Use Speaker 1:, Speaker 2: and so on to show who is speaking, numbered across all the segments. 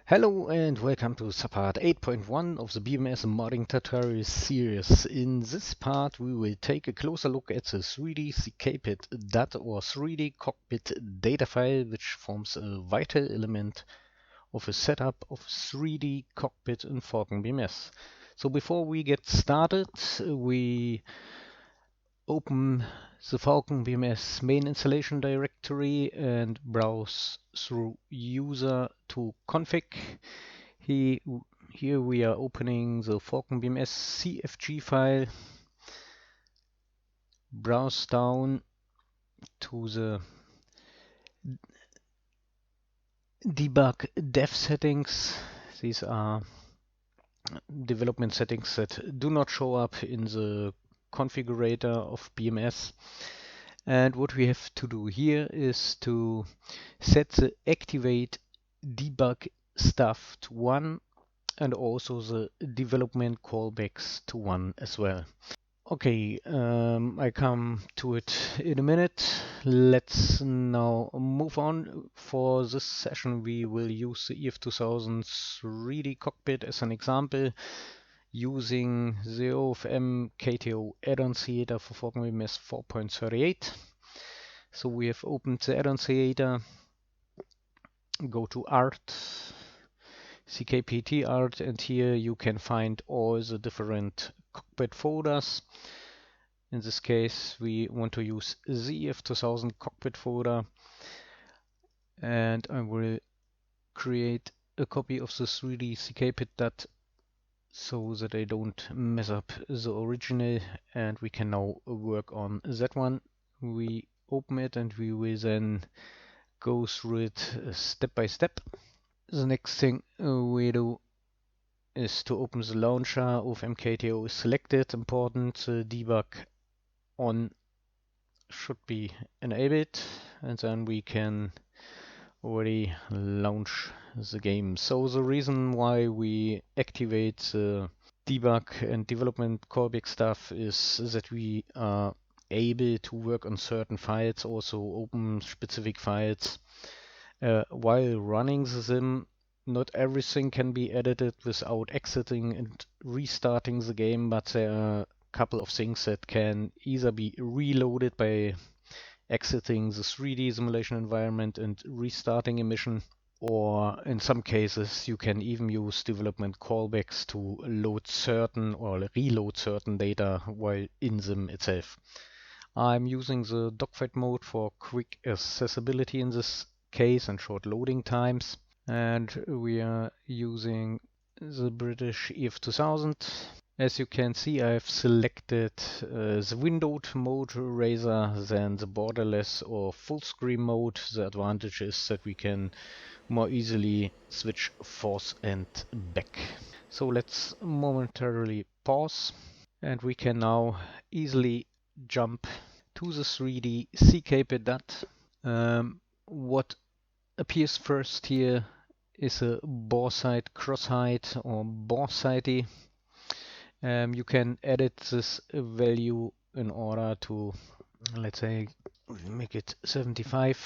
Speaker 1: Hello and welcome to subpart 8.1 of the BMS Modding tutorial series. In this part we will take a closer look at the 3dckpit.dat or 3D Cockpit data file, which forms a vital element of a setup of 3D Cockpit in Falcon BMS. So before we get started, we open the Falcon BMS main installation directory and browse through user to config. Here we are opening the Falcon BMS CFG file. Browse down to the debug dev settings. These are development settings that do not show up in the configurator of BMS. And what we have to do here is to set the activate debug stuff to 1 and also the development callbacks to 1 as well. Okay, I come to it in a minute. Let's now move on. For this session we will use the EF2000 3D Cockpit as an example, using the OFM KTO add-on theater for Falcon BMS 4.38. So we have opened the add-on theater, go to Art, CKPT Art, and here you can find all the different cockpit folders. In this case we want to use the EF2000 cockpit folder, and I will create a copy of the 3dckpit.dat so that I don't mess up the original, and we can now work on that one. We open it and we will then go through it step by step. The next thing we do is to open the launcher. OFM KTO is selected, important. The debug on should be enabled, and then we can already launch the game. So the reason why we activate the debug and development callback stuff is that we are able to work on certain files, also open specific files while running the sim. Not everything can be edited without exiting and restarting the game, but there are a couple of things that can either be reloaded by exiting the 3D simulation environment and restarting a mission, or in some cases you can even use development callbacks to load certain or reload certain data while in sim itself. I'm using the dogfight mode for quick accessibility in this case and short loading times, and we are using the British EF2000. As you can see, I've selected the windowed mode rather than the borderless or full screen mode. The advantage is that we can more easily switch forth and back. So let's momentarily pause, and we can now easily jump to the 3dckpit.dat. What appears first here is a bore site cross height or bore sighty. You can edit this value in order to, let's say, make it 75.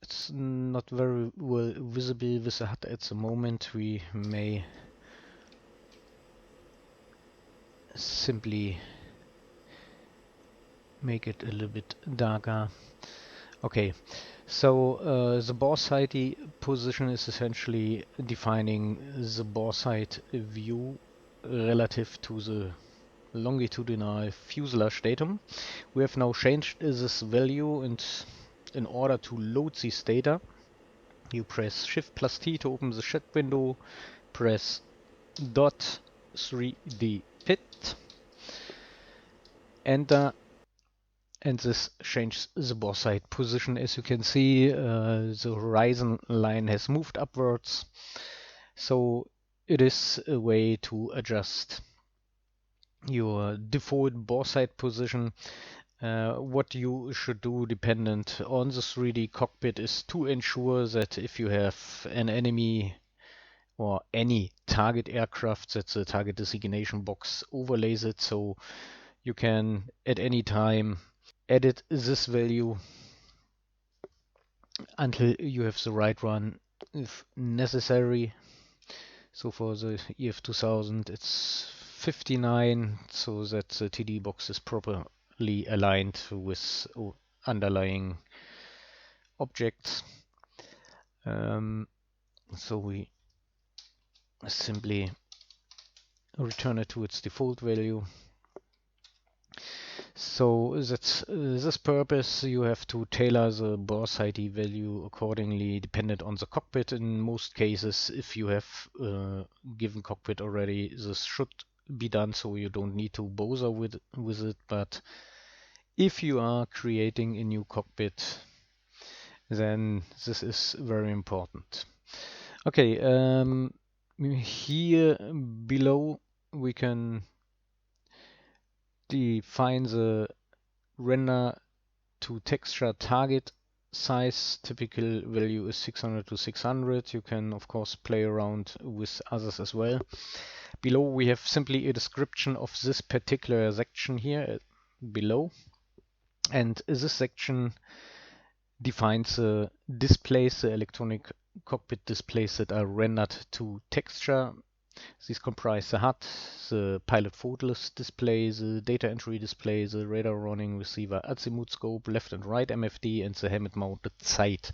Speaker 1: It's not very well visible with the HUD at the moment. We may simply make it a little bit darker. Okay, so the bore sighty position is essentially defining the bore sight view relative to the longitudinal fuselage datum. We have now changed this value, and in order to load this data, you press Shift plus T to open the chat window, press dot 3dpit, enter, and this changes the bore sight position. As you can see, the horizon line has moved upwards, so it is a way to adjust your default bore sight position. What you should do dependent on the 3D cockpit is to ensure that if you have an enemy or any target aircraft, that the target designation box overlays it, so you can at any time edit this value until you have the right one if necessary. So for the EF2000 it's 59, so that the TD box is properly aligned with underlying objects. So we simply return it to its default value. So that's this purpose you have to tailor the boss ID value accordingly, dependent on the cockpit. In most cases, if you have given cockpit already, this should be done, so you don't need to bother with it. But if you are creating a new cockpit, then this is very important. Okay, here below we can define the render to texture target size. Typical value is 600 to 600. You can of course play around with others as well. Below we have simply a description of this particular section here below, and this section defines the displays, the electronic cockpit displays that are rendered to texture. These comprise the HUD, the pilot photos display, the data entry display, the radar running receiver azimuth scope, left and right MFD, and the helmet mounted sight.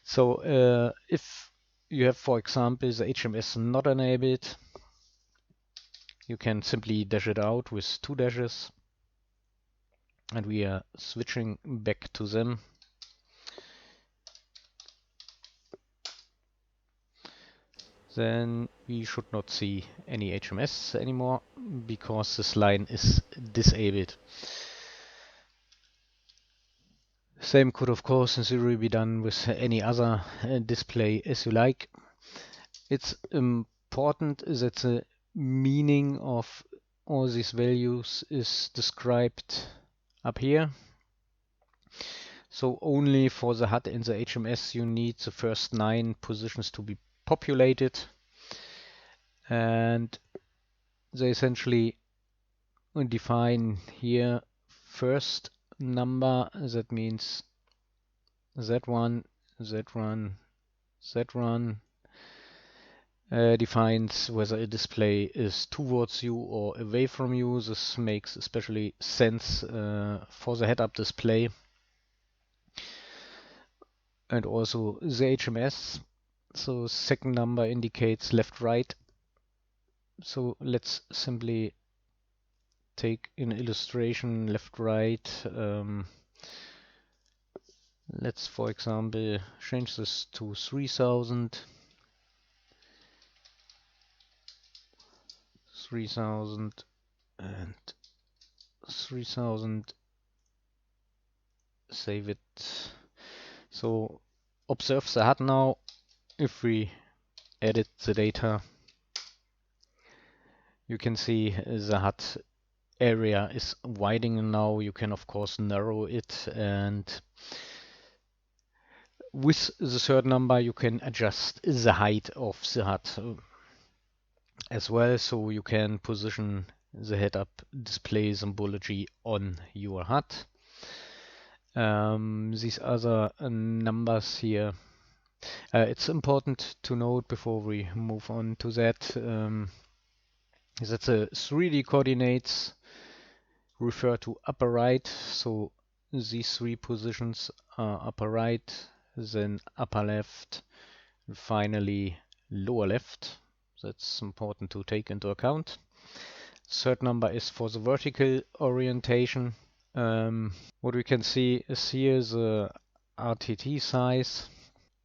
Speaker 1: So if you have, for example, the HMS not enabled, you can simply dash it out with 2 dashes, and we are switching back to them. Then we should not see any HMS anymore because this line is disabled. Same could of course in theory be done with any other display as you like. It's important that the meaning of all these values is described up here. So only for the HUD and the HMS you need the first 9 positions to be populated, and they essentially define here first number, that means Z1, Z1, Z1, defines whether a display is towards you or away from you. This makes especially sense for the head-up display. And also the HMS. So second number indicates left, right. So let's simply take an illustration left, right. Let's, for example, change this to 3000. 3000 and 3000. Save it. So observe the HUD now. If we edit the data, you can see the HUD area is widening now. You can of course narrow it, and with the third number you can adjust the height of the HUD as well, so you can position the head-up display symbology on your HUD. These other numbers here, it's important to note before we move on to that, that the 3D coordinates refer to upper right, so these 3 positions are upper right, then upper left, and finally lower left. That's important to take into account. Third number is for the vertical orientation. What we can see is here the RTT size.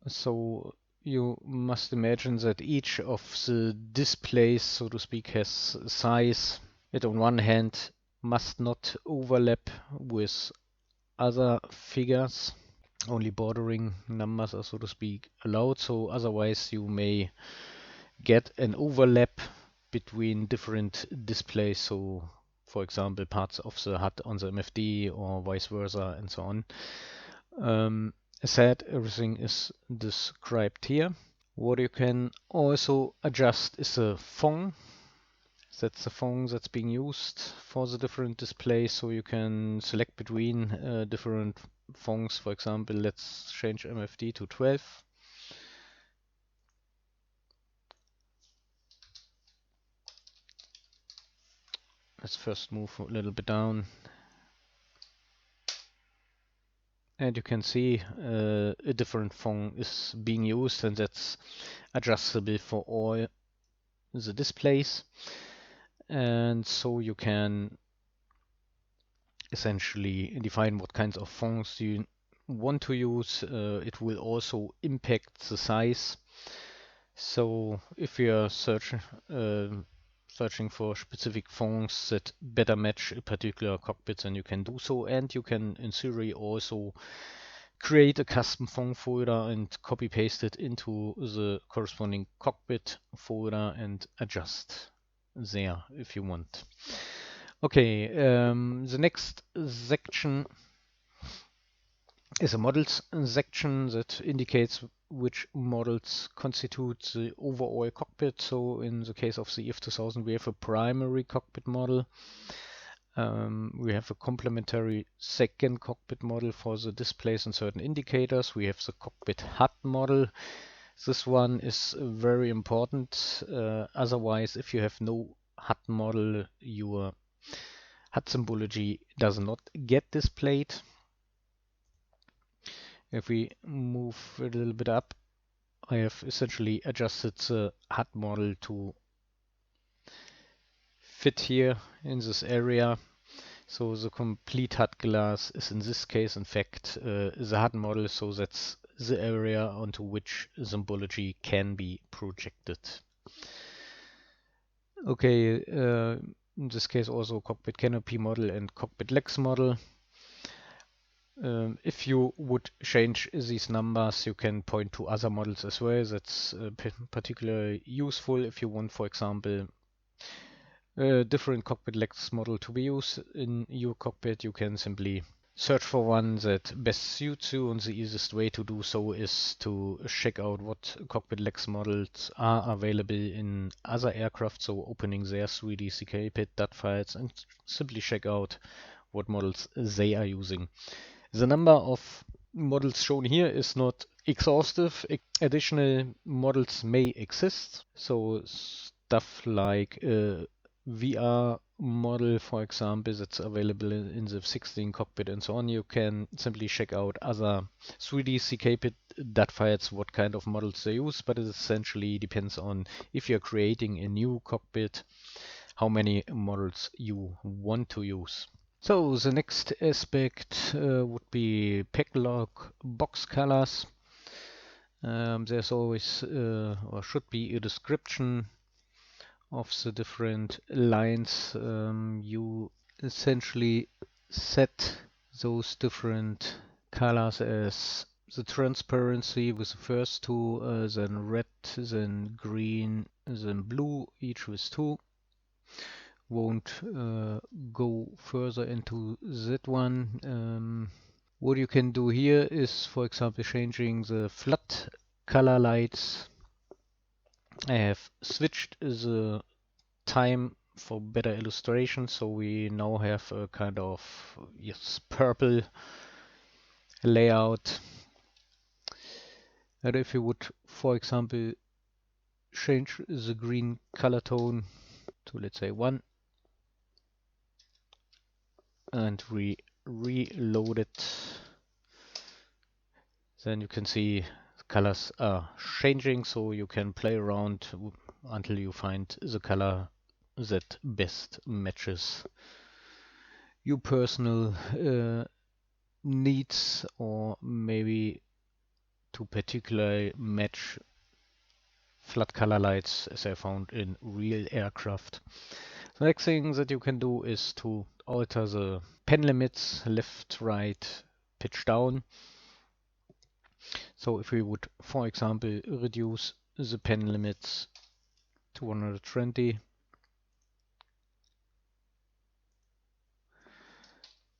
Speaker 1: So you must imagine that each of the displays, so to speak, has size. It on one hand must not overlap with other figures. Only bordering numbers are, so to speak, allowed. So otherwise you may get an overlap between different displays. So for example, parts of the HUD on the MFD or vice versa and so on. As said, everything is described here. What you can also adjust is the font. That's the font that's being used for the different displays, so you can select between different fonts. For example, let's change MFD to 12. Let's first move a little bit down. And you can see a different font is being used, and that's adjustable for all the displays. And so you can essentially define what kinds of fonts you want to use. It will also impact the size. So if you're searching for specific fonts that better match a particular cockpit, then you can do so. And you can, in theory, also create a custom font folder and copy paste it into the corresponding cockpit folder and adjust there if you want. Okay, the next section is a models section that indicates which models constitute the overall cockpit. So in the case of the EF2000, we have a primary cockpit model. We have a complementary second cockpit model for the displays and certain indicators. We have the cockpit HUD model. This one is very important. Otherwise, if you have no HUD model, your HUD symbology does not get displayed. If we move a little bit up, I have essentially adjusted the HUD model to fit here in this area. So the complete HUD glass is in this case, in fact, the HUD model, so that's the area onto which symbology can be projected. Okay, in this case also cockpit canopy model and cockpit legs model. If you would change these numbers, you can point to other models as well. That's particularly useful if you want, for example, a different cockpit legs model to be used in your cockpit. You can simply search for one that best suits you, and the easiest way to do so is to check out what cockpit legs models are available in other aircraft, so opening their 3dckpit.dat files and simply check out what models they are using. The number of models shown here is not exhaustive. Additional models may exist. So stuff like a VR model, for example, that's available in the 16 cockpit and so on. You can simply check out other 3dckpit.dat files, what kind of models they use, but it essentially depends on if you're creating a new cockpit, how many models you want to use. So the next aspect would be packlog box colors. There's always or should be a description of the different lines. You essentially set those different colors as the transparency with the first two, then red, then green, then blue, each with 2. Won't go further into that one. What you can do here is, for example, changing the flood color lights. I have switched the time for better illustration, so we now have a kind of purple layout. And if you would, for example, change the green color tone to, let's say, 1, and we reload it, then you can see the colors are changing, so you can play around until you find the color that best matches your personal needs, or maybe to particularly match flood color lights as I found in real aircraft. The next thing that you can do is to alter the pen limits, left, right, pitch down. So if we would, for example, reduce the pen limits to 120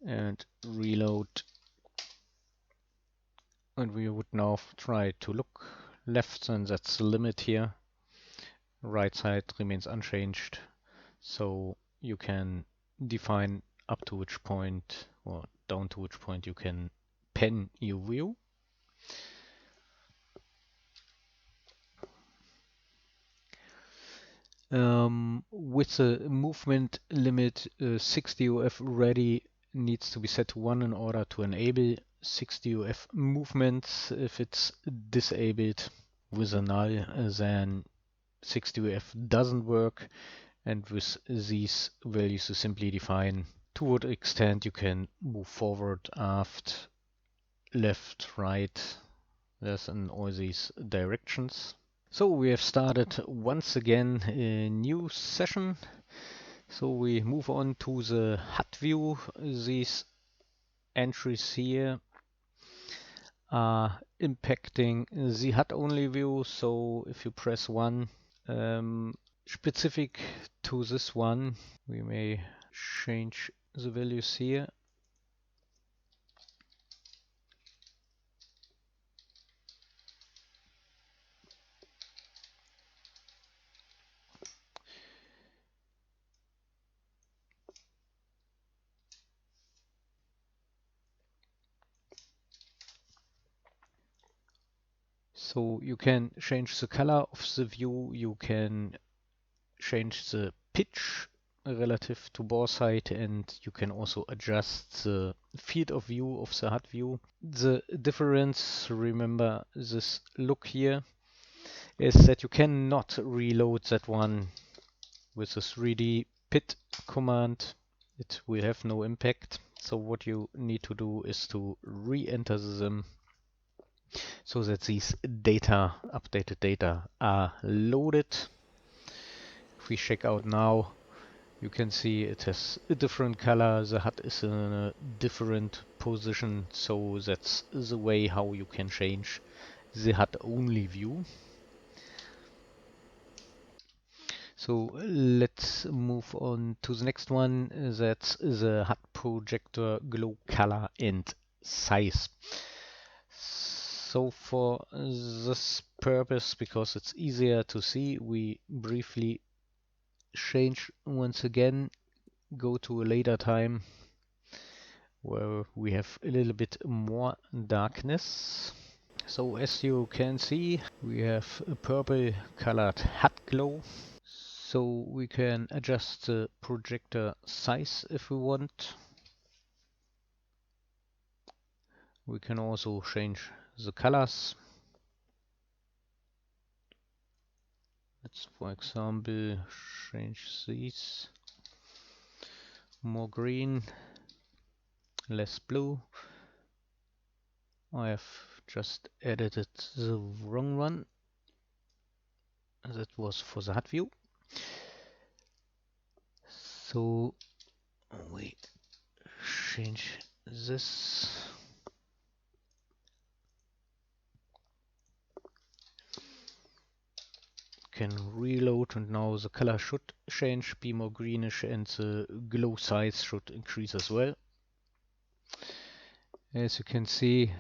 Speaker 1: and reload, and we would now try to look left, and that's the limit here. Right side remains unchanged, so you can define up to which point or down to which point you can pen your view. With the movement limit, 60UF ready needs to be set to 1 in order to enable 60UF movements. If it's disabled with a null, then 60UF doesn't work. And with these values, you simply define to what extent you can move forward, aft, left, right. There's in all these directions. So we have started once again a new session. So we move on to the HUD view. These entries here are impacting the HUD only view. So if you press 1, specific to this one, we may change the values here. So you can change the color of the view, you can change the pitch relative to bore height, and you can also adjust the field of view of the HUD view. The difference, remember this look here, is that you cannot reload that one with the 3dckpit command. It will have no impact. So what you need to do is to re-enter them so that these data, updated data, are loaded. If we check out now, you can see it has a different color, the HUD is in a different position, so that's the way how you can change the HUD only view. So let's move on to the next one, that's the HUD projector glow color and size. So for this purpose, because it's easier to see, we briefly change once again, go to a later time where we have a little bit more darkness. So as you can see, we have a purple colored HUD glow. So we can adjust the projector size if we want. We can also change the colors. Let's, for example, change these. More green, less blue. I have just edited the wrong one. That was for the HUD view. So we change this. Can reload, and now the color should change, be more greenish, and the glow size should increase as well. As you can see,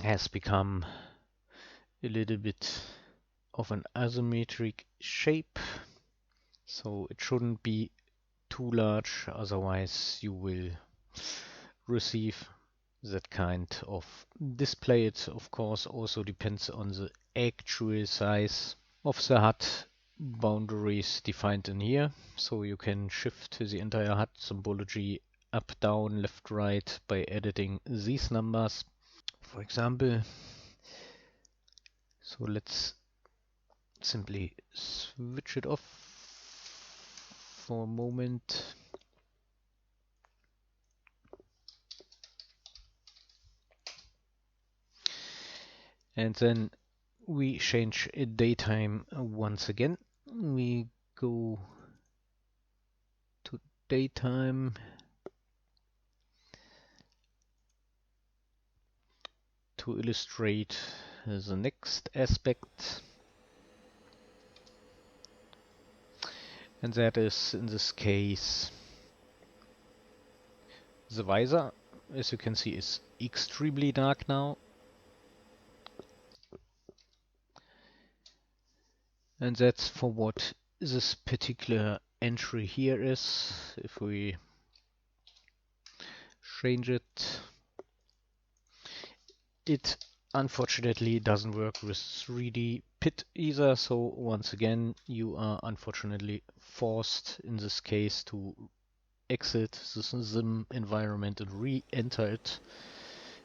Speaker 1: has become a little bit of an asymmetric shape, so it shouldn't be too large, otherwise you will receive that kind of display. It of course also depends on the actual size of the HUD boundaries defined in here, so you can shift the entire HUD symbology up, down, left, right by editing these numbers, for example. So let's simply switch it off for a moment. And then we change daytime once again. We go to daytime, to illustrate the next aspect. And that is, in this case, the visor. As you can see, is extremely dark now. And that's for what this particular entry here is. If we change it, it unfortunately doesn't work with 3dkpit either, so once again you are unfortunately forced in this case to exit the sim environment and re-enter it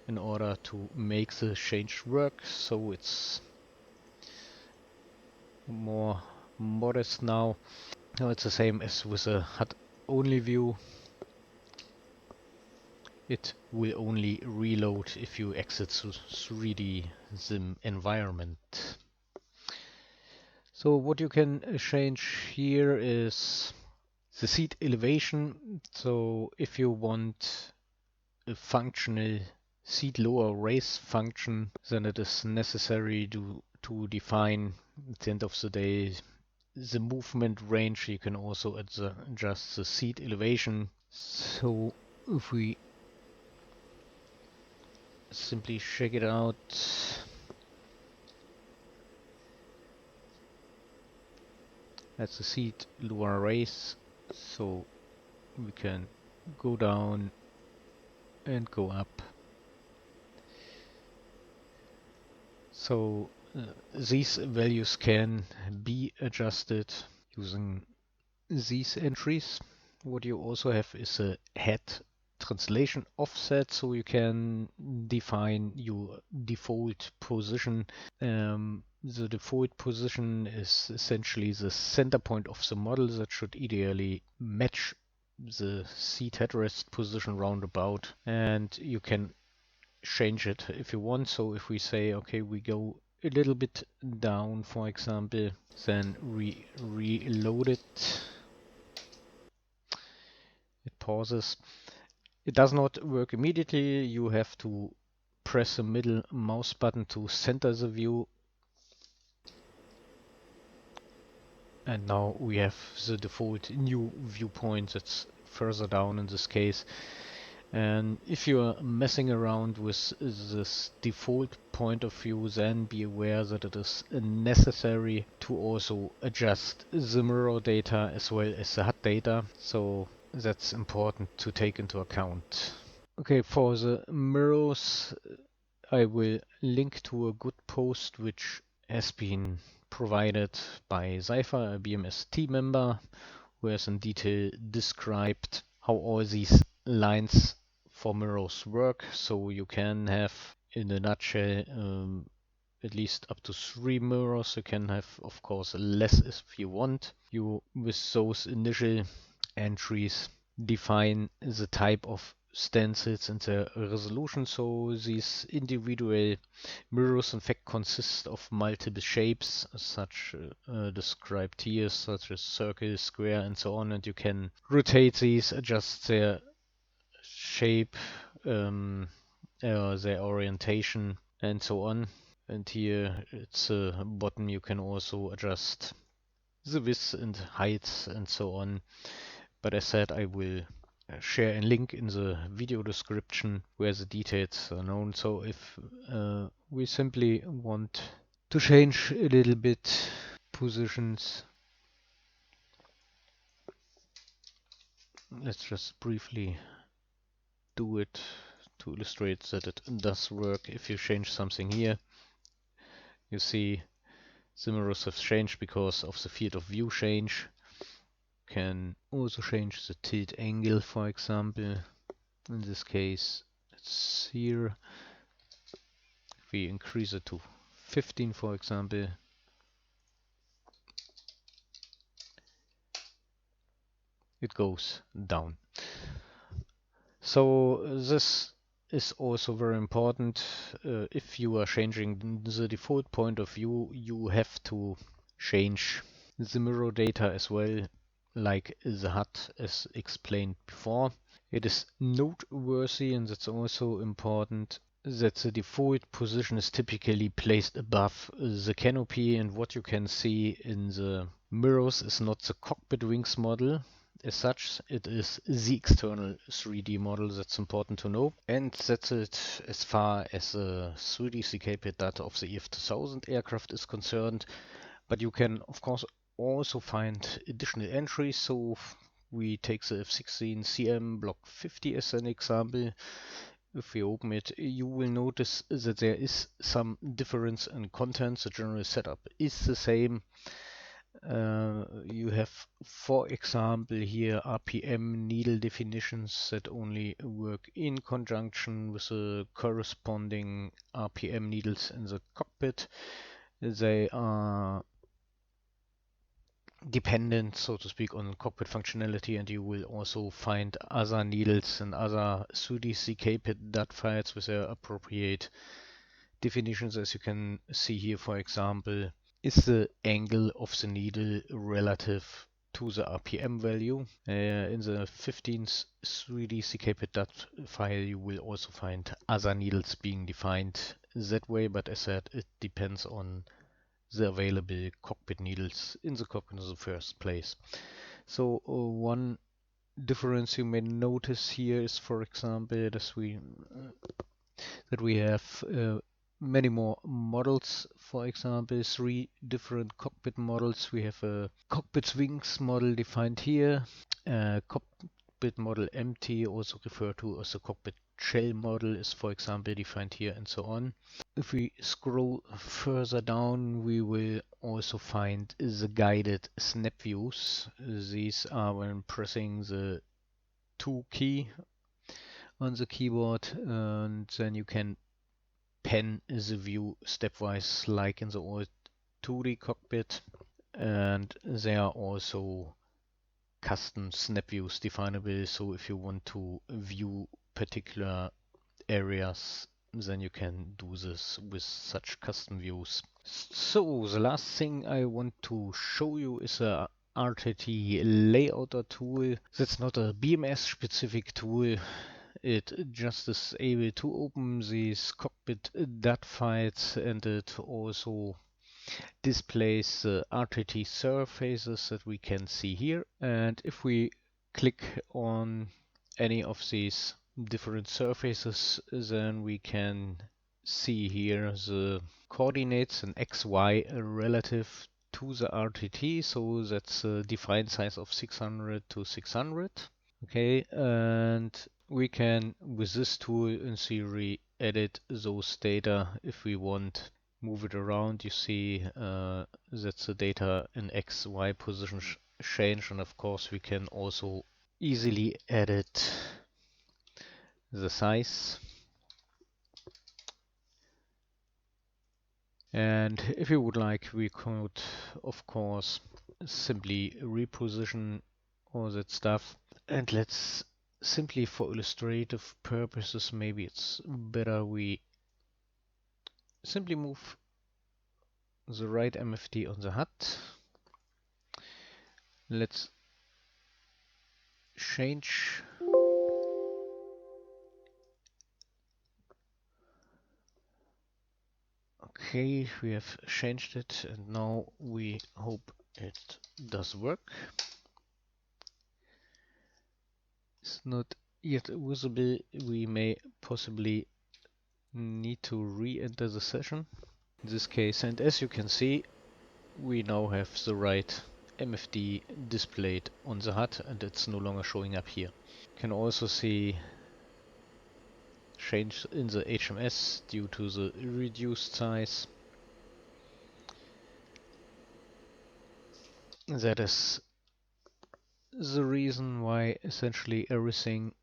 Speaker 1: in order to make the change work. So it's more modest now. Now it's the same as with a HUD only view. It will only reload if you exit the 3D sim environment. So what you can change here is the seat elevation. So if you want a functional seat lower raise function, then it is necessary to define at the end of the day the movement range. You can also adjust the seat elevation. So if we simply check it out, that's the seat lower raise, so we can go down and go up. So these values can be adjusted using these entries. What you also have is a head translation offset, so you can define your default position. The default position is essentially the center point of the model that should ideally match the seat headrest position roundabout, and you can change it if you want. So if we say, okay, we go a little bit down, for example, then reload it. It pauses. It does not work immediately. You have to press the middle mouse button to center the view. And now we have the default new viewpoint that's further down in this case. And if you are messing around with this default point of view, then be aware that it is necessary to also adjust the mirror data as well as the HUD data. So that's important to take into account. Okay, for the mirrors, I will link to a good post which has been provided by Cypher, a BMS team member, who has in detail described how all these lines for mirrors work. So you can have, in a nutshell, at least up to 3 mirrors. You can have, of course, less if you want. You, with those initial entries, define the type of stencils and the resolution. So these individual mirrors in fact consist of multiple shapes, such described here, such as circle, square, and so on. And you can rotate these, adjust their shape, their orientation, and so on. And here it's a bottom. You can also adjust the width and height and so on. But as said, I will share a link in the video description where the details are known. So if we simply want to change a little bit positions, let's just briefly do it to illustrate that it does work. If you change something here, you see the mirrors have changed because of the field of view change. Can also change the tilt angle, for example. In this case, it's here. If we increase it to 15, for example, it goes down. So this is also very important. If you are changing the default point of view, you have to change the mirror data as well, like the HUD as explained before. It is noteworthy, and that's also important, that the default position is typically placed above the canopy, and what you can see in the mirrors is not the cockpit wings model as such, it is the external 3D model. That's important to know. And that's it as far as the 3dckpit.dat of the EF2000 aircraft is concerned. But you can of course also find additional entries. So we take the F-16 CM Block 50 as an example. if we open it, you will notice that there is some difference in contents. The general setup is the same. You have, for example, here RPM needle definitions that only work in conjunction with the corresponding RPM needles in the cockpit. They are dependent, so to speak, on cockpit functionality, and you will also find other needles and other 3dckpit.dat files with their appropriate definitions. As you can see here, for example, is the angle of the needle relative to the RPM value. In the 15th 3dckpit.dat file, you will also find other needles being defined that way, but as said, it depends on the available cockpit needles in the cockpit in the first place. So one difference you may notice here is, for example, that we have many more models. For example, 3 different cockpit models. We have a cockpit wings model defined here, cockpit model empty, also referred to as a cockpit shell model, is for example defined here, and so on. If we scroll further down, we will also find the guided snap views. These are when pressing the 2 key on the keyboard, and then you can pan the view stepwise like in the old 2D cockpit. And there are also custom snap views definable, so if you want to view particular areas, then you can do this with such custom views. So the last thing I want to show you is a RTT layouter tool. That's not a BMS specific tool. It just is able to open these cockpit DAT files, and it also displays the RTT surfaces that we can see here. And if we click on any of these different surfaces, then we can see here the coordinates in XY relative to the RTT. So that's a defined size of 600 to 600. Okay, and we can, with this tool in theory, edit those data if we want. Move it around, you see that the data in XY position change, and of course we can also easily edit the size. And if you would like, we could of course simply reposition all that stuff. And let's simply, for illustrative purposes, maybe it's better we simply move the right MFD on the HUD. Let's change Okay, we have changed it, and now we hope it does work. It's not yet visible. We may possibly need to re-enter the session in this case, and as you can see, we now have the right MFD displayed on the HUD, and it's no longer showing up here. You can also see change in the HMS due to the reduced size. That is the reason why essentially everything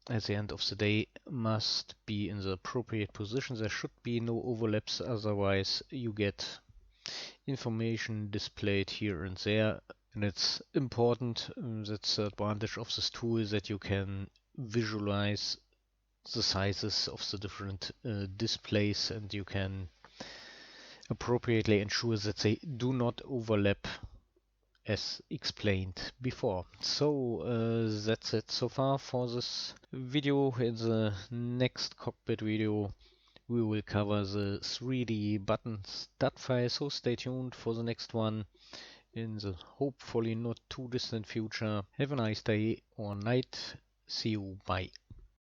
Speaker 1: at the end of the day must be in the appropriate position. There should be no overlaps, otherwise you get information displayed here and there. And it's important, that's the advantage of this tool, that you can visualize the sizes of the different displays, and you can appropriately ensure that they do not overlap as explained before. So that's it so far for this video. In the next cockpit video we will cover the 3D buttons .dat file, so stay tuned for the next one in the hopefully not too distant future. Have a nice day or night. See you. Bye.